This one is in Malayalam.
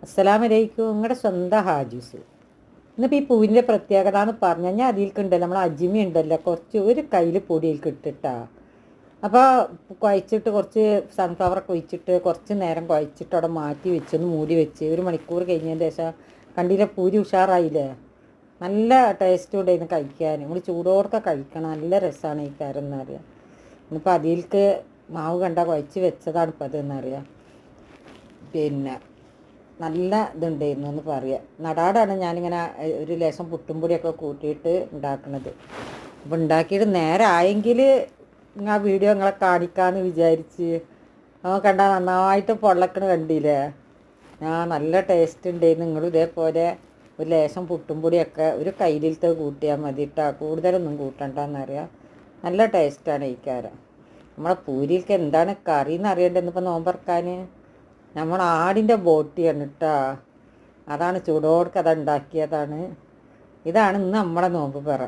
അസ്സലാമലൈക്കും. നിങ്ങളുടെ സ്വന്തം ഹാജൂസ്. ഇന്നിപ്പോൾ ഈ പൂവിൻ്റെ പ്രത്യേകത എന്ന് പറഞ്ഞു കഴിഞ്ഞാൽ അതിൽക്കുണ്ടല്ലോ നമ്മൾ അജിമി ഉണ്ടല്ലോ, കുറച്ച് ഒരു കയ്യിൽ പൊടിയിൽക്ക് ഇട്ടിട്ടാ. അപ്പോൾ കുഴച്ചിട്ട് കുറച്ച് സൺഫ്ലവറൊക്കെ ഒഴിച്ചിട്ട് കുറച്ച് നേരം കുഴച്ചിട്ട് അവിടെ മാറ്റി വെച്ചൊന്ന് മൂടി വെച്ച് 1 മണിക്കൂർ കഴിഞ്ഞതിന് ശേഷം കണ്ടില്ല പൂരി ഉഷാറായില്ലേ. നല്ല ടേസ്റ്റ് ഉണ്ടായിരുന്നു കഴിക്കാൻ. നമ്മൾ ചൂടോടൊക്കെ കഴിക്കണം, നല്ല രസമാണ് ഈ കാരം എന്നറിയാം. ഇന്നിപ്പോൾ അതിൽക്ക് മാവ് കണ്ട കുഴച്ച് വെച്ചതാണ് ഇപ്പോൾ അതെന്നറിയാം. പിന്നെ നല്ല ഇതുണ്ടായിരുന്നു എന്ന് പറയാം. നടാടാണ് ഞാനിങ്ങനെ ഒരു ലേശം പുട്ടുംപൊടിയൊക്കെ കൂട്ടിയിട്ട് ഉണ്ടാക്കുന്നത്. അപ്പോൾ ഉണ്ടാക്കിയിട്ട് നേരെ ആയെങ്കിൽ ആ വീഡിയോ നിങ്ങളെ കാണിക്കാമെന്ന് വിചാരിച്ച്. കണ്ട നന്നായിട്ട് പൊള്ളക്കണ കണ്ടില്ലേ. നല്ല ടേസ്റ്റ് ഉണ്ടായിരുന്നു. നിങ്ങളും ഇതേപോലെ ഒരു ലേശം പുട്ടുംപൊടിയൊക്കെ ഒരു കയ്യിലത്തെ കൂട്ടിയാൽ മതി കേട്ടോ, കൂടുതലൊന്നും കൂട്ടണ്ടെന്നറിയാം. നല്ല ടേസ്റ്റാണ് ഈ കാരം. നമ്മളെ പൂരിയിലേക്ക് എന്താണ് കറി എന്ന് അറിയേണ്ടത് ഇന്നിപ്പോൾ നോമ്പറക്കാൻ. നമ്മൾ ആടിൻ്റെ ബോട്ടിയാണ് കേട്ടോ. അതാണ് ചൂടോടൊക്കെ അത് ഉണ്ടാക്കിയതാണ്. ഇതാണ് ഇന്ന് നമ്മളെ നോമ്പ് പറ.